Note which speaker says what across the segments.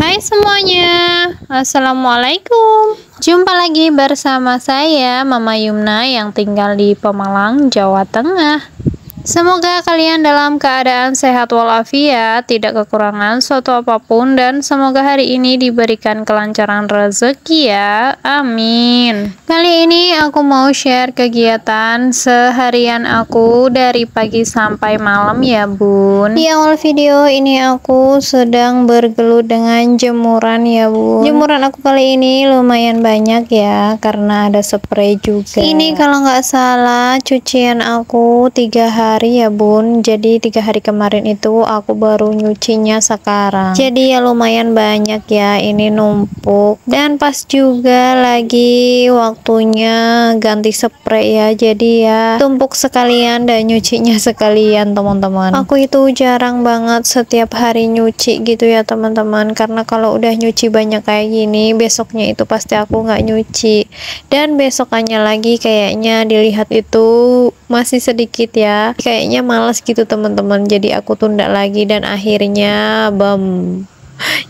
Speaker 1: Hai semuanya, Assalamualaikum. Jumpa lagi bersama saya Mama Yumna yang tinggal di Pemalang, Jawa Tengah. Semoga kalian dalam keadaan sehat walafiat, tidak kekurangan suatu apapun, dan semoga hari ini diberikan kelancaran rezeki ya, amin. Kali ini aku mau share kegiatan seharian aku dari pagi sampai malam ya bun. Di awal video ini aku sedang bergelut dengan jemuran ya bun. Jemuran aku kali ini lumayan banyak ya, karena ada spray juga. Ini kalau nggak salah cucian aku 3 hari ya bun, jadi 3 hari kemarin itu aku baru nyucinya sekarang, jadi ya lumayan banyak ya, ini numpuk dan pas juga lagi waktunya ganti spray ya, jadi ya tumpuk sekalian dan nyucinya sekalian teman-teman. Aku itu jarang banget setiap hari nyuci gitu ya teman-teman, karena kalau udah nyuci banyak kayak gini besoknya itu pasti aku nggak nyuci, dan besokannya lagi kayaknya dilihat itu masih sedikit ya, kayaknya males gitu teman-teman, jadi aku tunda lagi dan akhirnya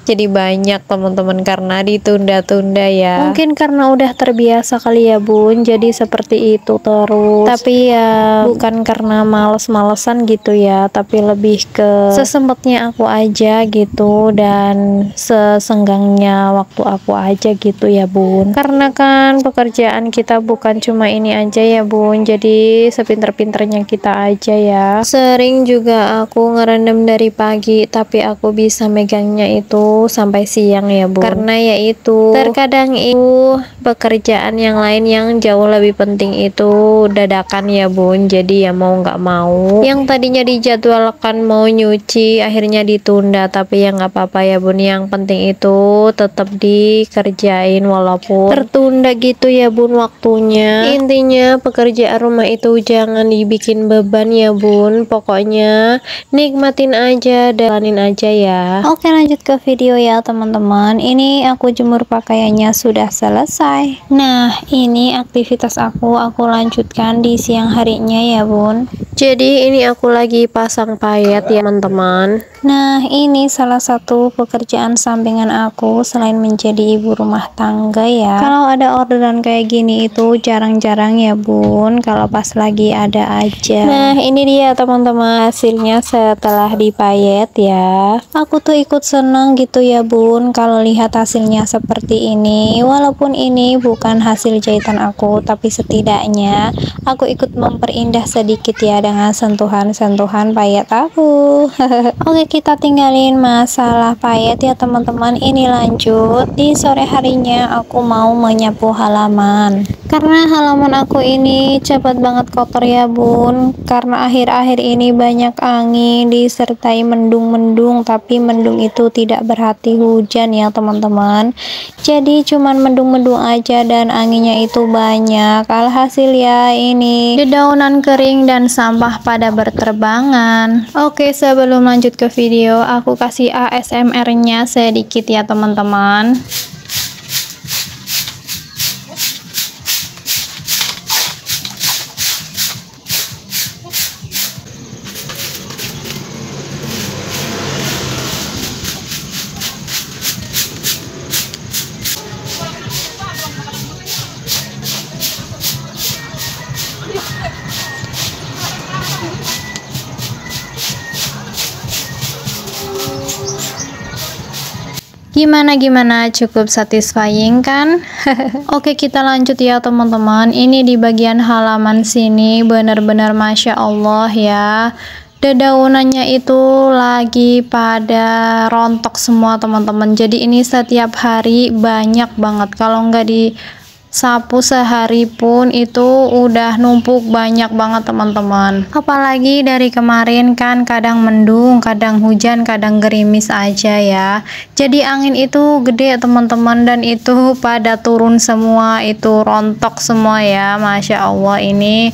Speaker 1: jadi banyak teman-teman karena ditunda-tunda ya. Mungkin karena udah terbiasa kali ya bun, jadi seperti itu terus. Tapi ya bukan karena males-malesan gitu ya, tapi lebih ke sesempatnya aku aja gitu, dan sesenggangnya waktu aku aja gitu ya bun. Karena kan pekerjaan kita bukan cuma ini aja ya bun, jadi sepinter-pinternya kita aja ya. Sering juga aku ngerendam dari pagi, tapi aku bisa megangnya itu sampai siang ya bun, karena yaitu terkadang itu pekerjaan yang lain yang jauh lebih penting itu dadakan ya bun, jadi ya mau nggak mau yang tadinya dijadwalkan mau nyuci akhirnya ditunda, tapi ya nggak apa-apa ya bun, yang penting itu tetap dikerjain walaupun tertunda gitu ya bun waktunya. Intinya pekerjaan rumah itu jangan dibikin beban ya bun, pokoknya nikmatin aja, jalanin aja ya. Oke, lanjut ke video ya teman-teman. Ini aku jemur pakaiannya sudah selesai. Nah, ini aktivitas aku lanjutkan di siang harinya ya bun. Jadi ini aku lagi pasang payet ya teman-teman. Nah, ini salah satu pekerjaan sampingan aku selain menjadi ibu rumah tangga ya. Kalau ada orderan kayak gini itu jarang-jarang ya bun, kalau pas lagi ada aja. Nah, ini dia teman-teman hasilnya setelah dipayet ya. Aku tuh ikut seneng gitu ya bun kalau lihat hasilnya seperti ini, walaupun ini bukan hasil jahitan aku, tapi setidaknya aku ikut memperindah sedikit ya dengan sentuhan-sentuhan payet aku. Oke, kita tinggalin masalah payet ya teman-teman. Ini lanjut di sore harinya aku mau menyapu halaman, karena halaman aku ini cepat banget kotor ya bun, karena akhir-akhir ini banyak angin disertai mendung-mendung, tapi mendung itu tidak berarti hujan ya teman-teman, jadi cuman mendung-mendung aja dan anginnya itu banyak. Alhasil ya ini dedaunan kering dan sampah pada berterbangan. Oke, sebelum lanjut ke video aku kasih ASMR nya sedikit ya teman-teman. Gimana cukup satisfying kan? Oke, kita lanjut ya teman-teman. Ini di bagian halaman sini benar-benar Masya Allah ya, dedaunannya itu lagi pada rontok semua teman-teman, jadi ini setiap hari banyak banget, kalau nggak disapu sehari pun itu udah numpuk banyak banget teman-teman. Apalagi dari kemarin kan kadang mendung, kadang hujan, kadang gerimis aja ya, jadi angin itu gede teman-teman, dan itu pada turun semua, itu rontok semua ya. Masya Allah, ini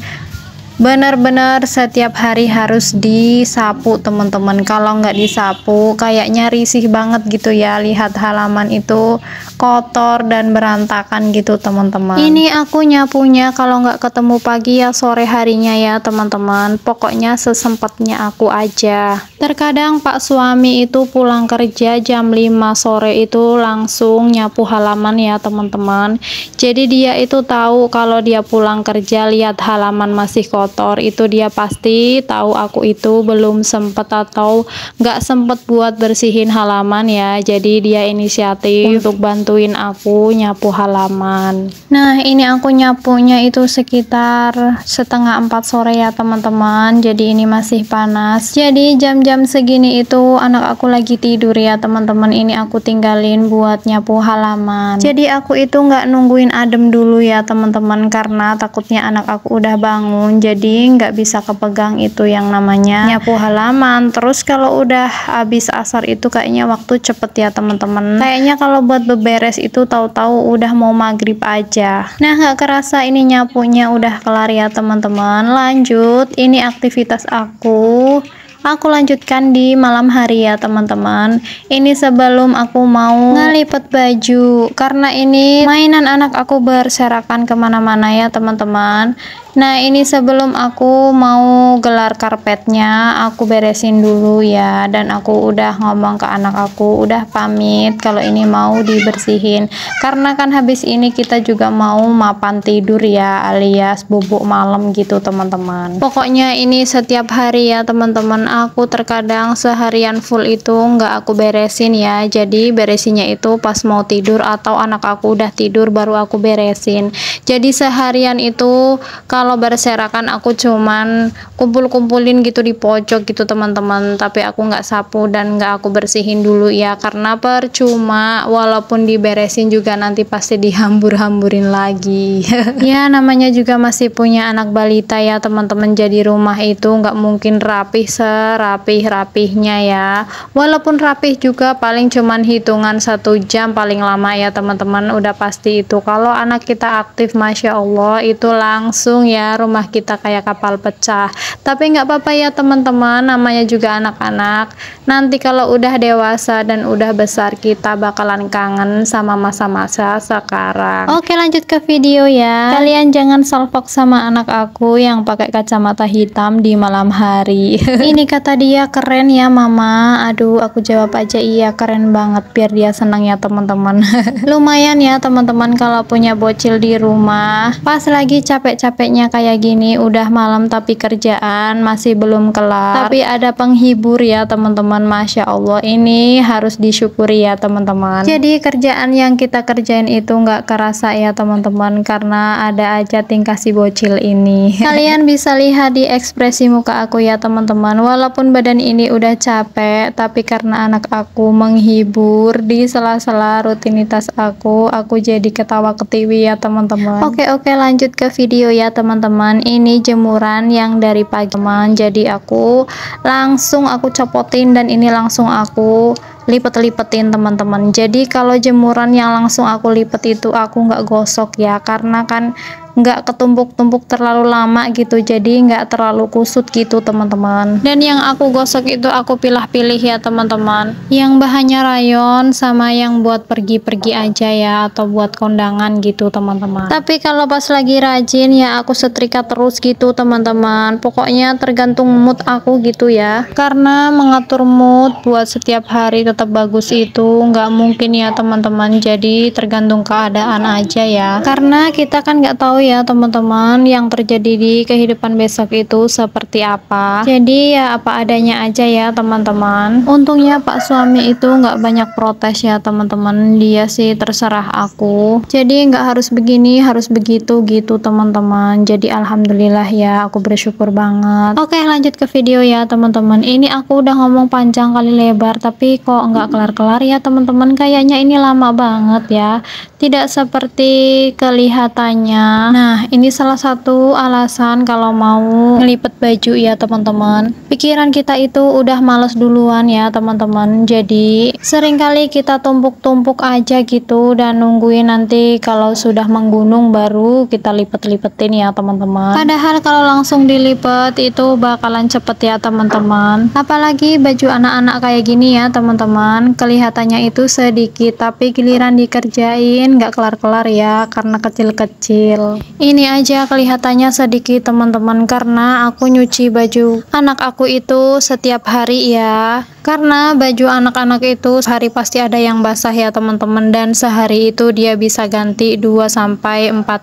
Speaker 1: Benar-benar setiap hari harus disapu teman-teman. Kalau nggak disapu kayaknya risih banget gitu ya, lihat halaman itu kotor dan berantakan gitu teman-teman. Ini aku nyapunya kalau nggak ketemu pagi ya sore harinya ya teman-teman, pokoknya sesempatnya aku aja. Terkadang Pak suami itu pulang kerja jam 5 sore itu langsung nyapu halaman ya teman-teman. Jadi dia itu tahu kalau dia pulang kerja lihat halaman masih kotor, itu dia pasti tahu aku itu belum sempet atau nggak sempet buat bersihin halaman ya. Jadi dia inisiatif untuk bantuin aku nyapu halaman. Nah ini aku nyapunya itu sekitar setengah 4 sore ya teman-teman. Jadi ini masih panas. Jadi jam-jam segini itu anak aku lagi tidur ya teman-teman. Ini aku tinggalin buat nyapu halaman. Jadi aku itu nggak nungguin adem dulu ya teman-teman, karena takutnya anak aku udah bangun jadi nggak bisa kepegang itu yang namanya nyapu halaman. Terus kalau udah habis asar itu kayaknya waktu cepet ya teman-teman, kayaknya kalau buat beberes itu tahu-tahu udah mau maghrib aja. Nah nggak kerasa ini nyapunya udah kelar ya teman-teman. Lanjut, ini aktivitas aku lanjutkan di malam hari ya teman-teman. Ini sebelum aku mau ngelipet baju, karena ini mainan anak aku berserakan kemana-mana ya teman-teman. Nah ini sebelum aku mau gelar karpetnya aku beresin dulu ya, dan aku udah ngomong ke anak aku, udah pamit kalau ini mau dibersihin, karena kan habis ini kita juga mau mapan tidur ya, alias bubuk malam gitu teman-teman. Pokoknya ini setiap hari ya teman-teman, aku terkadang seharian full itu nggak aku beresin ya. Jadi beresinnya itu pas mau tidur atau anak aku udah tidur baru aku beresin. Jadi seharian itu kalau berserakan aku cuman kumpul-kumpulin gitu di pojok gitu teman-teman, tapi aku nggak sapu dan nggak aku bersihin dulu ya, karena percuma, walaupun diberesin juga nanti pasti dihambur-hamburin lagi. Ya namanya juga masih punya anak balita ya teman-teman, jadi rumah itu nggak mungkin rapih serapih-rapihnya ya. Walaupun rapih juga paling cuman hitungan 1 jam paling lama ya teman-teman, udah pasti itu. Kalau anak kita aktif Masya Allah itu langsung ya rumah kita kayak kapal pecah. Tapi nggak apa-apa ya teman-teman, namanya juga anak-anak. Nanti kalau udah dewasa dan udah besar kita bakalan kangen sama masa-masa sekarang. Oke lanjut ke video ya. Kalian jangan salfok sama anak aku yang pakai kacamata hitam di malam hari. Ini kata dia keren ya mama. Aduh aku jawab aja iya keren banget biar dia senang ya teman-teman. Lumayan ya teman-teman kalau punya bocil di rumah. Pas lagi capek-capeknya kayak gini, udah malam tapi kerjaan masih belum kelar, tapi ada penghibur ya teman-teman. Masya Allah ini harus disyukuri ya teman-teman. Jadi kerjaan yang kita kerjain itu nggak kerasa ya teman-teman, karena ada aja tingkah si bocil ini. Kalian bisa lihat di ekspresi muka aku ya teman-teman, walaupun badan ini udah capek, tapi karena anak aku menghibur di sela-sela rutinitas aku jadi ketawa ketiwi ya teman-teman. Oke lanjut ke video ya teman-teman. Ini jemuran yang dari pagi teman, jadi aku langsung copotin dan ini langsung aku lipet-lipetin teman-teman. Jadi kalau jemuran yang langsung aku lipet itu aku nggak gosok ya, karena kan nggak ketumpuk-tumpuk terlalu lama gitu, jadi nggak terlalu kusut gitu teman-teman. Dan yang aku gosok itu aku pilih-pilih ya teman-teman, yang bahannya rayon sama yang buat pergi-pergi aja ya, atau buat kondangan gitu teman-teman. Tapi kalau pas lagi rajin ya aku setrika terus gitu teman-teman. Pokoknya tergantung mood aku gitu ya, karena mengatur mood buat setiap hari tetap bagus itu nggak mungkin ya teman-teman. Jadi tergantung keadaan aja ya, karena kita kan nggak tahu ya teman-teman yang terjadi di kehidupan besok itu seperti apa. Jadi ya apa adanya aja ya teman-teman. Untungnya Pak suami itu nggak banyak protes ya teman-teman, dia sih terserah aku, jadi nggak harus begini harus begitu gitu teman-teman. Jadi alhamdulillah ya, aku bersyukur banget. Oke lanjut ke video ya teman-teman. Ini aku udah ngomong panjang kali lebar tapi kok nggak kelar-kelar ya teman-teman, kayaknya ini lama banget ya, tidak seperti kelihatannya. Nah, ini salah satu alasan kalau mau ngelipet baju ya teman-teman. Pikiran kita itu udah males duluan ya teman-teman. Jadi seringkali kita tumpuk-tumpuk aja gitu dan nungguin nanti kalau sudah menggunung baru kita lipet-lipetin ya teman-teman. Padahal kalau langsung dilipet itu bakalan cepet ya teman-teman. Apalagi baju anak-anak kayak gini ya teman-teman. Kelihatannya itu sedikit tapi giliran dikerjain nggak kelar-kelar ya karena kecil-kecil. Ini aja kelihatannya sedikit teman-teman karena aku nyuci baju anak aku itu setiap hari ya. Karena baju anak-anak itu sehari pasti ada yang basah ya teman-teman, dan sehari itu dia bisa ganti 2-4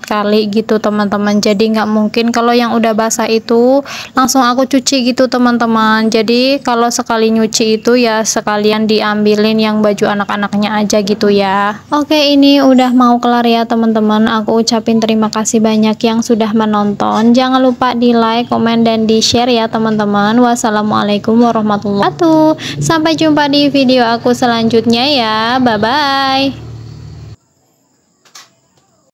Speaker 1: kali gitu teman-teman. Jadi nggak mungkin kalau yang udah basah itu langsung aku cuci gitu teman-teman. Jadi kalau sekali nyuci itu ya sekalian diambilin yang baju anak-anaknya aja gitu ya. Oke, ini udah mau kelar ya teman-teman. Aku ucapin terima kasih banyak yang sudah menonton. Jangan lupa di like, komen, dan di share ya teman-teman. Wassalamualaikum warahmatullahi wabarakatuh. Sampai jumpa di video aku selanjutnya ya. Bye bye.